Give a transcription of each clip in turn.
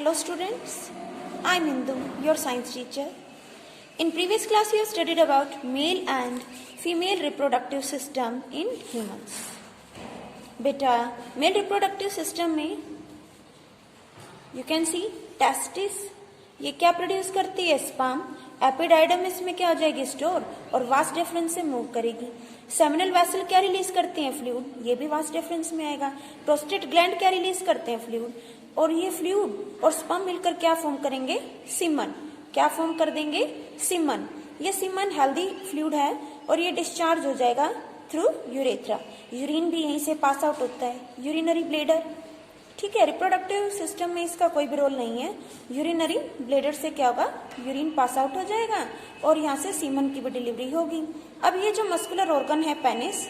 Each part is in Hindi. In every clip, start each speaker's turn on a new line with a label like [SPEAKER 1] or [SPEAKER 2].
[SPEAKER 1] Hello students, I am Indu, your science teacher. In previous class we have studied about male and female reproductive system in humans. बेटा मेल रिप्रोडक्टिव सिस्टम में यू कैन सी टेस्टिस, ये क्या प्रोड्यूस करती है? स्पर्म. एपिडाइडम इसमें क्या हो जाएगी? स्टोर, और वास्ट डिफरेंस से मूव करेगी. सेमिनल वेसल क्या रिलीज करते हैं? फ्लूइड, ये भी वास्ट डिफरेंस में आएगा. प्रोस्टेट ग्लैंड क्या रिलीज करते हैं? फ्लूइड, और ये फ्लूइड और स्पर्म मिलकर क्या फॉर्म करेंगे? सीमन. क्या फॉर्म कर देंगे? सीमन. ये सीमन हेल्दी फ्लूइड है और ये डिस्चार्ज हो जाएगा थ्रू यूरेथ्रा. यूरिन भी यहीं से पास आउट होता है, यूरिनरी ब्लेडर. ठीक है, रिप्रोडक्टिव सिस्टम में इसका कोई भी रोल नहीं है. यूरिनरी ब्लेडर से क्या होगा? यूरिन पास आउट हो जाएगा और यहाँ से सीमन की भी डिलीवरी होगी. अब ये जो मस्कुलर ऑर्गन है पेनिस,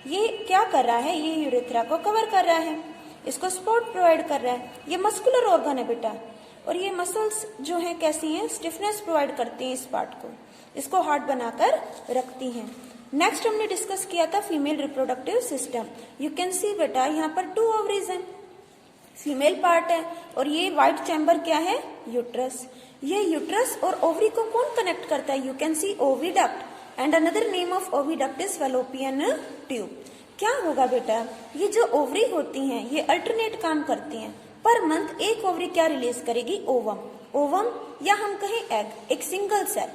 [SPEAKER 1] ये क्या कर रहा है? ये यूरेथ्रा को कवर कर रहा है, इसको सपोर्ट प्रोवाइड कर रहा है. ये मस्कुलर ऑर्गन है बेटा, और ये मसल्स जो है कैसी हैं? स्टिफनेस प्रोवाइड करती हैं इस पार्ट को, इसको हार्ड बनाकर रखती हैं. नेक्स्ट हमने डिस्कस किया था female reproductive system. You can सी बेटा यहाँ पर 2 ओवरीज हैं, फीमेल पार्ट है, और ये व्हाइट चैम्बर क्या है? यूट्रस. ये यूट्रस और ओवरी को कौन कनेक्ट करता है? You can C oviduct, and another name of oviduct is fallopian tube. क्या होगा बेटा? ये जो ओवरी होती हैं ये अल्टरनेट काम करती हैं. पर मंथ एक ओवरी क्या रिलीज करेगी? ओवम. ओवम या हम कहें एग, एक सिंगल सेल.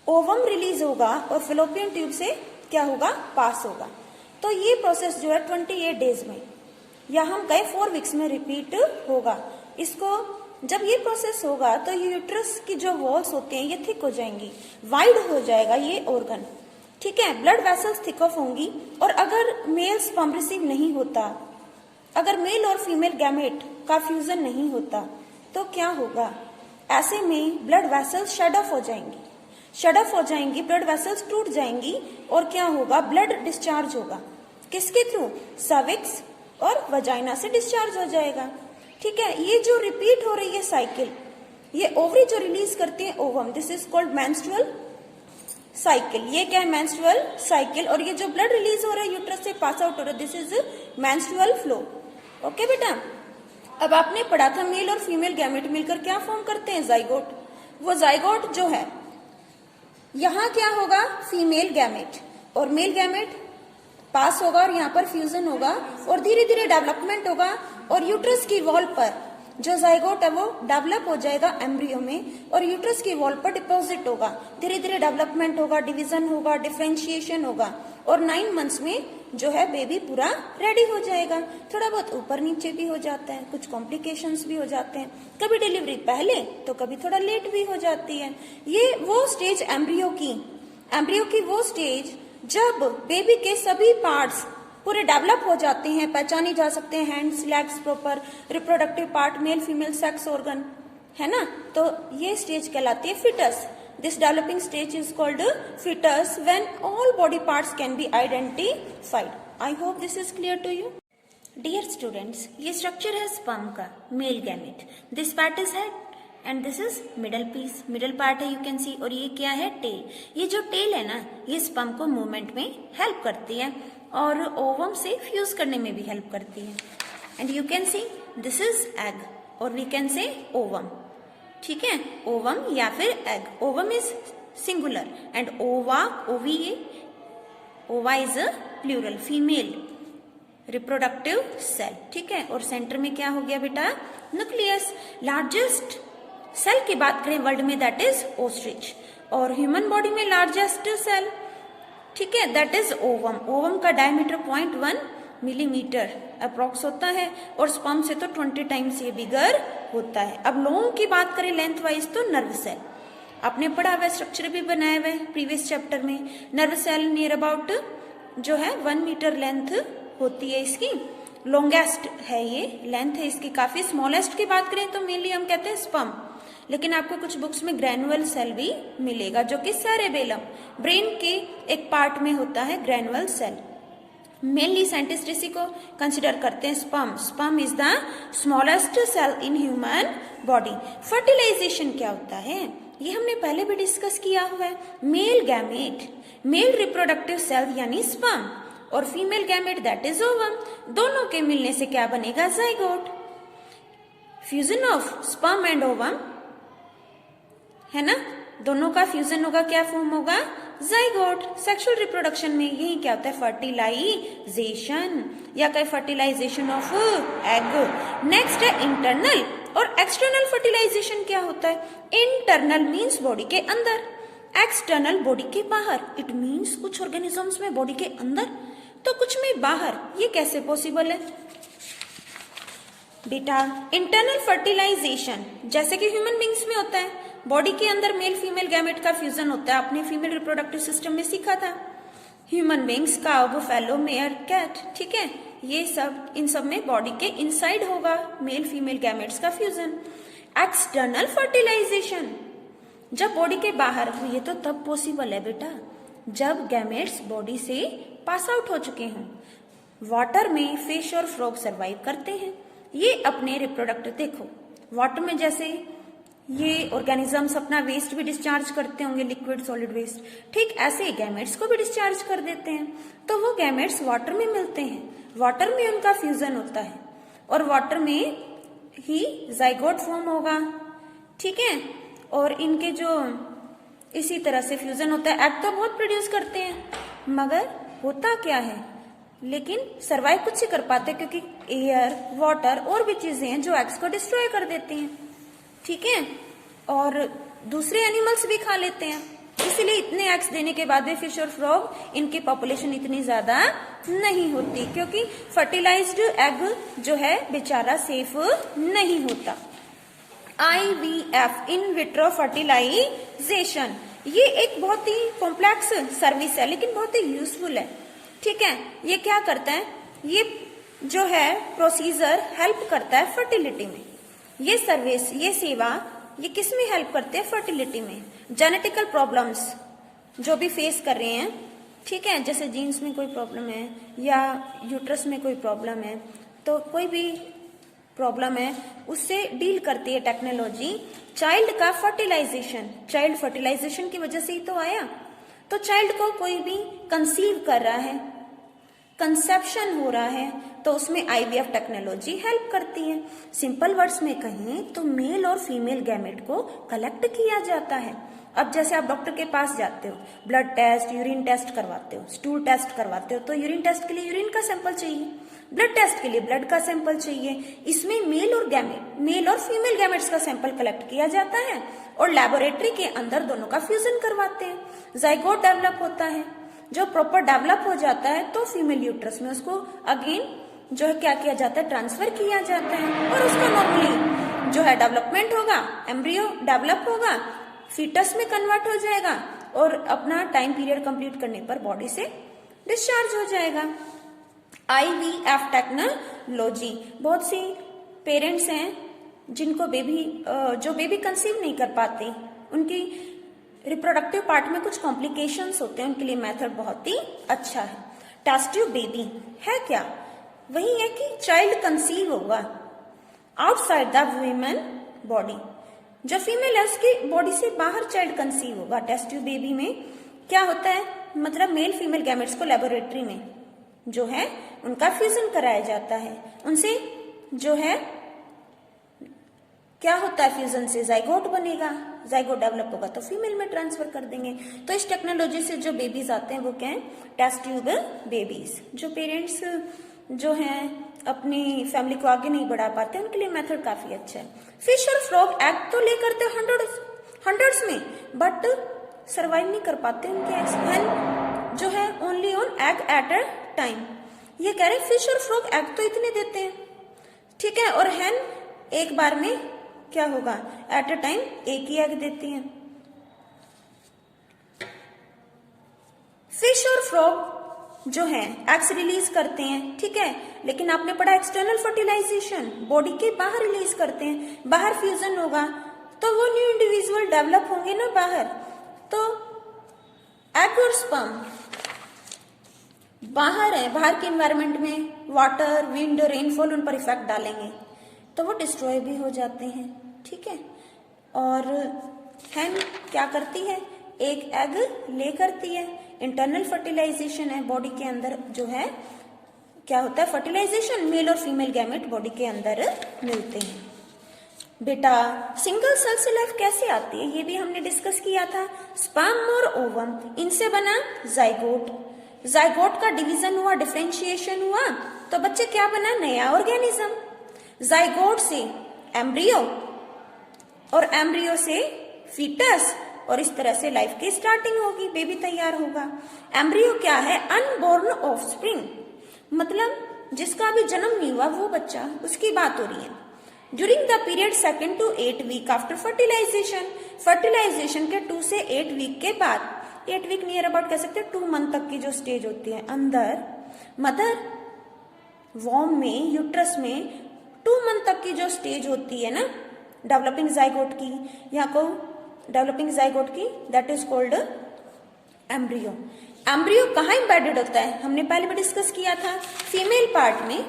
[SPEAKER 1] ओवम रिलीज होगा और फैलोपियन ट्यूब से क्या होगा? पास होगा. तो ये प्रोसेस जो है 28 डेज में या हम कहें 4 वीक्स में रिपीट होगा. इसको जब ये प्रोसेस होगा तो ये यूट्रस की जो वॉल्स होते हैं ये थिक हो जाएंगी, वाइड हो जाएगा ये ऑर्गन. ठीक है, ब्लड वेसल्स थिक ऑफ होंगी. और अगर मेल स्पर्म रिसीव नहीं होता, अगर मेल और फीमेल गैमेट का फ्यूजन नहीं होता तो क्या होगा? ऐसे में ब्लड वेसल्स शेड ऑफ हो जाएंगी, शेड ऑफ हो जाएंगी, ब्लड वेसल्स टूट जाएंगी और क्या होगा? ब्लड डिस्चार्ज होगा. किसके थ्रू? सर्विक्स और वजाइना से डिस्चार्ज हो जाएगा. ठीक है, ये जो रिपीट हो रही है साइकिल, ये ओवरी जो रिलीज करती है ovum, this is called menstrual cycle. ये क्या है? Menstrual cycle. और ये जो ब्लड रिलीज हो रहा है यूट्रस से पास आउट हो रहा है, this is menstrual flow. Okay बेटा, अब आपने पढ़ा था मेल और फीमेल गैमेट मिलकर क्या फॉर्म करते हैं? जाइगोट. वो जाइगोट जो है यहाँ क्या होगा? फीमेल गैमेट और मेल गैमेट पास होगा और यहाँ पर फ्यूजन होगा और धीरे धीरे डेवलपमेंट होगा और यूट्रस की वॉल पर जो जाइगोट है वो डेवलप हो जाएगा एम्ब्रियो में और यूट्रस की वॉल पर डिपॉजिट होगा. धीरे धीरे डेवलपमेंट होगा, डिवीजन होगा, डिफरेंशिएशन होगा और 9 मंथ्स में जो है बेबी पूरा रेडी हो जाएगा. थोड़ा बहुत ऊपर नीचे भी हो जाता है, कुछ कॉम्प्लिकेशंस भी हो जाते हैं, कभी डिलीवरी पहले तो कभी थोड़ा लेट भी हो जाती है. ये वो स्टेज एम्ब्रियो की वो स्टेज जब बेबी के सभी पार्ट्स पूरे डेवलप हो जाते हैं, पहचाने जा सकते हैं, hands, legs, proper reproductive part, male female sex organ, है ना. तो ये स्टेज कहलाती है foetus. This developing stage is called foetus when all body parts can be identified. I hope this is clear to you. Dear students, ये स्ट्रक्चर है स्पर्म का, male gamete. This part is head and this is middle piece, middle part है यू कैन सी. और ये क्या है? टेल. ये जो टेल है ना, ये स्पर्म को मूवमेंट में हेल्प करती है और ओवम से फ्यूज करने में भी हेल्प करती है. And you can see this is egg और वी कैन से ओवम. ठीक है, ओवम या फिर egg. Ovum is singular and ova, ova, ova is a plural, female reproductive cell. ठीक है, और सेंटर में क्या हो गया बेटा? न्यूक्लियस. लार्जेस्ट सेल की बात करें वर्ल्ड में दैट इज ओस्ट्रिच, और ह्यूमन बॉडी में लार्जेस्ट सेल, ठीक है, दैट इज ओवम. ओवम का डायमीटर 0.1 मिलीमीटर अप्रोक्स होता है और स्पर्म से तो 20 टाइम्स ये बिगर होता है. अब लॉन्ग की बात करें लेंथ वाइज तो नर्व सेल आपने पढ़ा हुआ, स्ट्रक्चर भी बनाया हुआ है प्रीवियस चैप्टर में. नर्व सेल नियर अबाउट जो है 1 मीटर लेंथ होती है इसकी, लॉन्गेस्ट है ये लेंथ है इसकी. काफी स्मॉलेस्ट की बात करें तो मेनली हम कहते हैं स्पर्म, लेकिन आपको कुछ बुक्स में ग्रैनुअल सेल भी मिलेगा जो कि सेरेबेलम, ब्रेन के एक पार्ट में होता है ग्रैनुअल सेल. मेनली साइंटिस्ट इसी को कंसिडर करते हैं sperm. Sperm is the smallest cell in human body. Fertilisation क्या होता है ये हमने पहले भी डिस्कस किया हुआ है. Male gamete, male reproductive cell यानी स्पर्म, और female gamete that is ovum, दोनों के मिलने से क्या बनेगा? Zygote. Fusion of sperm and ovum, है ना, दोनों का फ्यूजन होगा, क्या फॉर्म होगा, जाइगोट। सेक्सुअल रिप्रोडक्शन में यही क्या होता है, फर्टिलाइजेशन या कहीं फर्टिलाइजेशन ऑफ एग। नेक्स्ट है इंटरनल और एक्सटर्नल फर्टिलाइजेशन। क्या होता है, इंटरनल मीन्स बॉडी के अंदर, एक्सटर्नल बॉडी के बाहर। इट मीन्स कुछ ऑर्गेनिजम्स में बॉडी के अंदर तो कुछ में बाहर। ये कैसे पॉसिबल है बेटा, इंटरनल फर्टिलाइजेशन जैसे कि ह्यूमन बींग्स में होता है, बॉडी के अंदर मेल फीमेल गैमेट का फ्यूजन होता है। आपने फीमेल रिप्रोडक्टिव सिस्टम में सीखा था, human beings, cow, buffalo, mare, cat, ठीक है, ये सब, इन सब में बॉडी के इनसाइड होगा मेल फीमेल गैमेट्स का फ्यूजन। एक्सटर्नल फर्टिलाइजेशन जब बॉडी के बाहर, ये तो तब पॉसिबल है बेटा जब गैमेट्स बॉडी से पास आउट हो चुके हों। वाटर में फिश और फ्रॉग सर्वाइव करते हैं, ये अपने रिप्रोडक्टिव, देखो वाटर में जैसे ये ऑर्गेनिजम्स अपना वेस्ट भी डिस्चार्ज करते होंगे, लिक्विड सॉलिड वेस्ट, ठीक ऐसे गैमेट्स को भी डिस्चार्ज कर देते हैं। तो वो गैमेट्स वाटर में मिलते हैं, वाटर में उनका फ्यूजन होता है और वाटर में ही जाइगोट फॉर्म होगा, ठीक है। और इनके जो इसी तरह से फ्यूजन होता है। एग तो बहुत प्रोड्यूस करते हैं मगर होता क्या है, लेकिन सरवाइव कुछ ही कर पाते क्योंकि एयर, वाटर और भी चीजें हैं जो एग्स को डिस्ट्रॉय कर देती हैं, ठीक है, और दूसरे एनिमल्स भी खा लेते हैं। इसलिए इतने एग्स देने के बाद भी फिश और फ्रॉग, इनकी पॉपुलेशन इतनी ज्यादा नहीं होती क्योंकि फर्टिलाइज्ड एग जो है बेचारा सेफ नहीं होता। IVF, इन विट्रो फर्टिलाइजेशन, ये एक बहुत ही कॉम्प्लेक्स सर्विस है लेकिन बहुत ही यूजफुल है, ठीक है। ये क्या करता है, ये जो है प्रोसीजर हेल्प करता है फर्टिलिटी में। ये सर्विस, ये सेवा, ये किस में हेल्प करते हैं, फर्टिलिटी में। जेनेटिकल प्रॉब्लम्स जो भी फेस कर रहे हैं, ठीक है, जैसे जीन्स में कोई प्रॉब्लम है या यूट्रस में कोई प्रॉब्लम है, तो कोई भी प्रॉब्लम है उससे डील करती है टेक्नोलॉजी। चाइल्ड का फर्टिलाइजेशन, चाइल्ड फर्टिलाइजेशन की वजह से ही तो आया। तो चाइल्ड को कोई भी कंसीव कर रहा है, कंसेप्शन हो रहा है, तो उसमें IVF टेक्नोलॉजी हेल्प करती है। सिंपल वर्ड्स में कहें तो मेल और फीमेल गैमेट को कलेक्ट किया जाता है। अब जैसे आप डॉक्टर के पास जाते हो, ब्लड टेस्ट, यूरिन टेस्ट करवाते हो, स्टूल टेस्ट करवाते हो, तो यूरिन टेस्ट के लिए यूरिन का सैंपल चाहिए, ब्लड टेस्ट के लिए ब्लड का सैंपल चाहिए। इसमें मेल और फीमेल गैमेट्स का सैंपल कलेक्ट किया जाता है और लेबोरेटरी के अंदर दोनों का फ्यूजन करवाते हैं। जाइगोट डेवलप होता है, जो प्रॉपर डेवलप हो जाता है तो फीमेल यूट्रस में उसको अगेन जो है क्या किया जाता है, ट्रांसफर किया जाता है और उसका नॉर्मली जो है डेवलपमेंट होगा, एम्ब्रियो डेवलप होगा, फीटस में कन्वर्ट हो जाएगा और अपना टाइम पीरियड कंप्लीट करने पर बॉडी से डिस्चार्ज हो जाएगा। IVF टेक्नोलॉजी, बहुत सी पेरेंट्स हैं जिनको जो बेबी कंसीव नहीं कर पाते, उनकी रिप्रोडक्टिव पार्ट में कुछ कॉम्प्लिकेशंस होते हैं, उनके लिए मेथड बहुत ही अच्छा है। टेस्ट ट्यूब बेबी है क्या, वही है कि चाइल्ड कंसीव होगा आउटसाइड द वुमेन बॉडी, जो फीमेल है उसकी बॉडी से बाहर चाइल्ड कंसीव होगा। टेस्ट ट्यूब बेबी में क्या होता है, मतलब मेल फीमेल गैमेट्स को लेबोरेटरी में जो है उनका फ्यूजन कराया जाता है, उनसे जो है क्या होता है, फ्यूजन से जाइगोट बनेगा, जाइगोट डेवलप होगा तो फीमेल में ट्रांसफर कर देंगे। तो इस टेक्नोलॉजी से जो बेबीज आते हैं वो क्या है, टेस्ट ट्यूब बेबीज। जो पेरेंट्स जो हैं अपनी फैमिली को आगे नहीं बढ़ा पाते उनके लिए मेथड काफी अच्छा है। फिश और फ्रॉग एग तो ले करते हंड्रेड्स में, बट सर्वाइव नहीं कर पाते उनके एग्स, हैन जो है only on egg at a time. ये कह रहे फिश और फ्रॉग एग तो इतने देते हैं, ठीक है, और हैन एक बार में क्या होगा, एट अ टाइम एक ही एग देती हैं। फिश और फ्रॉग जो है एग्स रिलीज करते हैं, ठीक है, लेकिन आपने पढ़ा एक्सटर्नल फर्टिलाइजेशन, बॉडी के बाहर रिलीज करते हैं, बाहर फ्यूजन होगा तो वो न्यू इंडिविजुअल डेवलप होंगे ना बाहर। तो एग और स्पर्म बाहर है, बाहर के एनवायरनमेंट में वाटर, विंड, रेनफॉल उन पर इफेक्ट डालेंगे तो वो डिस्ट्रॉय भी हो जाते हैं, ठीक है। और हैन क्या करती है, एक एग ले करती है, इंटरनल फर्टिलाइजेशन है, बॉडी के अंदर जो है क्या होता है, फर्टिलाइजेशन, मेल और फीमेल गैमेट बॉडी के अंदर मिलते हैं। बेटा सिंगल सेल से लाइफ कैसे आती है ये भी हमने डिस्कस किया था। स्पर्म और ओवम, इनसे बना जाइगोट। जाइगोट का डिवीजन हुआ, डिफरेंशिएशन हुआ, तो बच्चे क्या बना, नया ऑर्गेनिज्म। जाइगोट से एम्ब्रियो और एम्ब्रियो से फीटस, और इस तरह से लाइफ की स्टार्टिंग होगी, बेबी तैयार होगा। एम्ब्रियो क्या है, अनबॉर्न ऑफस्प्रिंग, मतलब जिसका अभी जन्म नहीं हुआ वो बच्चा, उसकी बात हो रही है। During the period 2 to 8 week after fertilisation, fertilisation के 2 से 8 वीक के बाद, 8 वीक नियर अबाउट कह सकते हैं 2 मंथ तक की जो स्टेज होती है अंदर मदर वॉर्म में, यूट्रस में 2 मंथ तक की जो स्टेज होती है ना डेवलपिंग जाइगोट की, यहाँ को डेवलपिंग जाइगोट की, that is called embryo. Embryo कहाँ इंबेडेड होता है, हमने पहले भी डिस्कस किया था, फीमेल पार्ट में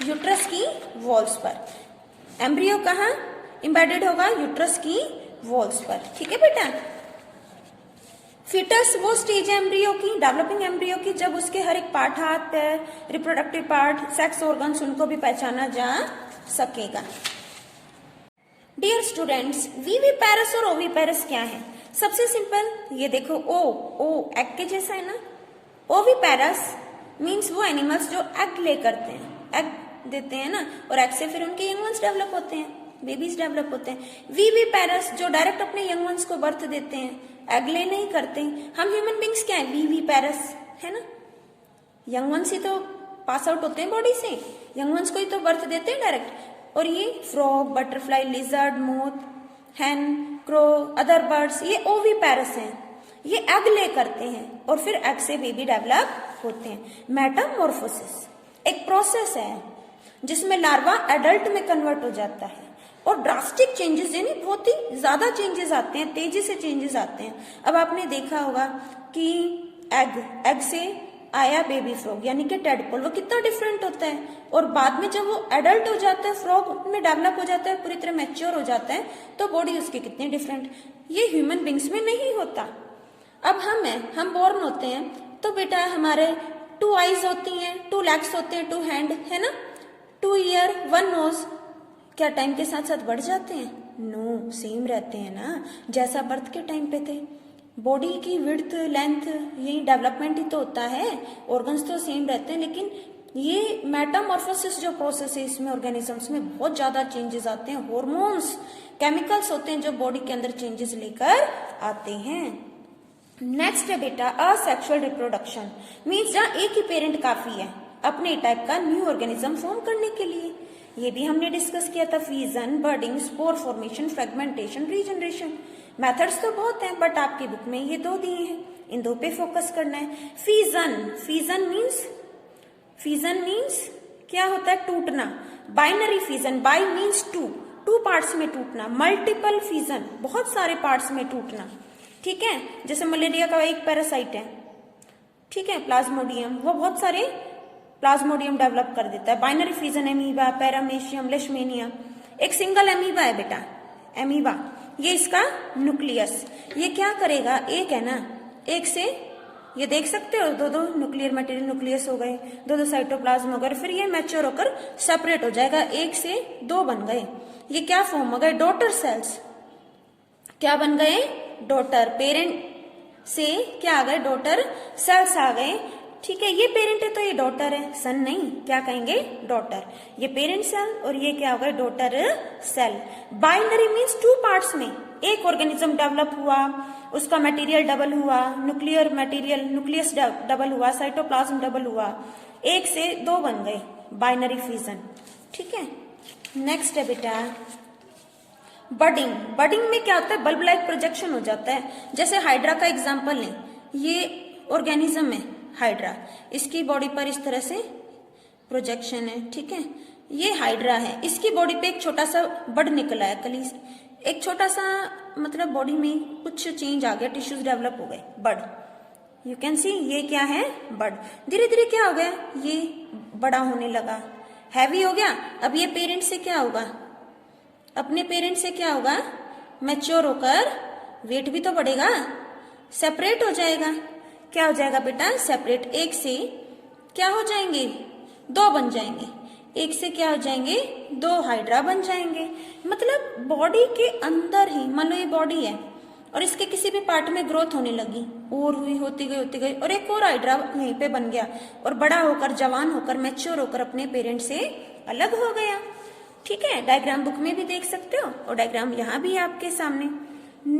[SPEAKER 1] यूट्रस की वॉल्स पर। एम्ब्रियो कहाँ इंबेडेड होगा, यूट्रस की वॉल्स पर, ठीक है बेटा। फीटस वो स्टेज है एम्ब्रियो की, डेवलपिंग एम्ब्रियो की, जब उसके हर एक पार्ट, हाथ पैर, रिप्रोडक्टिव पार्ट, सेक्स ऑर्गन्स, उनको भी पहचाना जा सकेगा। डियर स्टूडेंट्स, वीवीपैरस और ओवीपैरस क्या है? सबसे सिंपल ये देखो, ओ एग के जैसा है ना। ओवीपैरस मीन्स वो एनिमल्स जो एग ले करते हैं, एग देते हैं ना, और एग से फिर उनके यंग वंस डेवलप होते हैं, बेबीज डेवलप होते हैं। वीवीपैरस जो डायरेक्ट अपने यंग वंस को बर्थ देते हैं, एग ले नहीं करते। हम ह्यूमन बींग्स क्या है, वीवीपैरस है ना, यंग वंस ही तो पास आउट होते हैं बॉडी से, यंग वंस को ही तो बर्थ देते हैं डायरेक्ट। और ये फ्रॉग, बटरफ्लाई, लिजर्ड, मोथ, हैन, क्रो, अदर बर्ड्स, ये ओवीपैरस हैं, ये एग ले करते हैं और फिर एग से बेबी डेवलप होते हैं। मेटामॉर्फोसिस एक प्रोसेस है जिसमें लार्वा एडल्ट में कन्वर्ट हो जाता है, और ड्रास्टिक चेंजेस यानी बहुत ही ज्यादा चेंजेस आते हैं, तेजी से चेंजेस आते हैं। अब आपने देखा होगा कि एग से आया बेबी फ्रॉग यानी कि टेडपोल, वो कितना डिफरेंट होता है, और बाद में जब वो एडल्ट हो जाता है, फ्रॉग में डेवलप हो जाता है, पूरी तरह मैच्योर हो जाता है, तो बॉडी उसकी कितनी डिफरेंट। ये ह्यूमन बींग्स में नहीं होता। अब हम बोर्न होते हैं तो बेटा हमारे 2 आईज होती हैं, 2 लेग्स होते हैं, 2 हैंड है ना, 2 ईयर, 1 नोज, क्या टाइम के साथ साथ बढ़ जाते हैं? नो, सेम रहते हैं ना, जैसा बर्थ के टाइम पे थे। बॉडी की विड्थ, लेंथ, यही डेवलपमेंट ही तो होता है, ऑर्गन्स तो सेम रहते हैं, लेकिन ये मेटामॉर्फोसिस जो प्रोसेस है इसमें ऑर्गेनिजम्स में बहुत ज्यादा चेंजेस आते हैं। हॉर्मोन्स, केमिकल्स होते हैं जो बॉडी के अंदर चेंजेस लेकर आते हैं। नेक्स्ट है बेटा असेक्सुअल रिप्रोडक्शन, मीन्स जहाँ एक ही पेरेंट काफी है अपने टाइप का न्यू ऑर्गेनिज्म फॉर्म करने के लिए। ये भी हमने डिस्कस किया था, fusion, budding, spore formation, fragmentation, regeneration. Methods तो बहुत हैं बट आपकी बुक में ये 2 दिए हैं, इन 2 पे फोकस करना है। फ्यूजन मीन्स क्या होता है, टूटना। Binary fusion, by means 2 parts में टूटना। मल्टीपल फ्यूजन, बहुत सारे पार्ट्स में टूटना, ठीक है। जैसे मलेरिया का एक पैरासाइट है, ठीक है, प्लाज्मोडियम, वो बहुत सारे प्लाज्मोडियम डेवलप कर देता है। Binary fusion amoeba, paramecium, leishmania. एक सिंगल एमीबा है बेटा, एमीबा, ये इसका न्यूक्लियस, ये क्या करेगा, एक है ना, एक से ये देख सकते हो 2 न्यूक्लियर मटेरियल, न्यूक्लियस हो गए, 2 साइटोप्लाज्म हो गए, फिर ये मैच्योर होकर सेपरेट हो जाएगा, 1 से 2 बन गए। ये क्या फॉर्म हो गए, डॉटर सेल्स। क्या बन गए, डॉटर। पेरेंट से क्या आ गए, डॉटर सेल्स आ गए, ठीक है। ये पेरेंट है तो ये डॉटर है, सन नहीं, क्या कहेंगे, डॉटर। ये पेरेंट सेल और ये क्या होगा, daughter cell. Binary means 2 parts में एक ऑर्गेनिज्म डेवलप हुआ, उसका मटेरियल डबल हुआ, न्यूक्लियर मटेरियल, न्यूक्लियस डबल हुआ, साइटोप्लाज्म डबल हुआ, 1 से 2 बन गए, बाइनरी फ्यूजन, ठीक है। नेक्स्ट है बेटा बडिंग। बडिंग में क्या होता है, बल्ब लाइक प्रोजेक्शन हो जाता है। जैसे हाइड्रा का एग्जांपल लें, ये ऑर्गेनिज्म है हाइड्रा, इसकी बॉडी पर इस तरह से प्रोजेक्शन है, ठीक है। ये हाइड्रा है, इसकी बॉडी पे एक छोटा सा बड निकला है, कली, एक छोटा सा, मतलब बॉडी में कुछ चेंज आ गया, टिश्यूज डेवलप हो गए, बड। यू कैन सी, ये क्या है, बड। धीरे धीरे क्या हो गया, ये बड़ा होने लगा, हैवी हो गया। अब ये पेरेंट से क्या होगा, अपने पेरेंट से क्या होगा, मैच्योर होकर वेट भी तो बढ़ेगा, सेपरेट हो जाएगा। क्या हो जाएगा बेटा, सेपरेट। 1 से क्या हो जाएंगे, 2 बन जाएंगे। एक से क्या हो जाएंगे, 2 हाइड्रा बन जाएंगे। मतलब बॉडी के अंदर ही, मान लो ये बॉडी है और इसके किसी भी पार्ट में ग्रोथ होने लगी, और हुई, होती गई और एक और हाइड्रा यहीं पे बन गया और बड़ा होकर, जवान होकर, मैच्योर होकर अपने पेरेंट से अलग हो गया। ठीक है, डायग्राम बुक में भी देख सकते हो और डायग्राम यहाँ भी आपके सामने।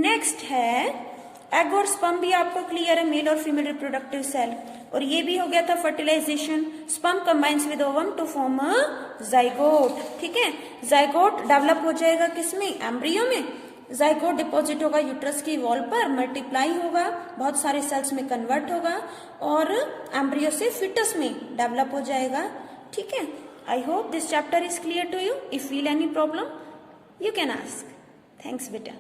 [SPEAKER 1] नेक्स्ट है एग और स्पर्म, भी आपको क्लियर है, मेल और फीमेल रिप्रोडक्टिव सेल। और ये भी हो गया था fertilisation, sperm combines with ovum to form a zygote. ठीक है, जाइगोट डेवलप हो जाएगा किसमें, एम्ब्रियो में। जाइगोट डिपॉजिट होगा यूट्रस की वॉल पर, मल्टीप्लाई होगा, बहुत सारे सेल्स में कन्वर्ट होगा और एम्ब्रियो से फिटस में डेवलप हो जाएगा। ठीक है, I hope this chapter is clear to you. If feel any problem you can ask. Thanks बेटा।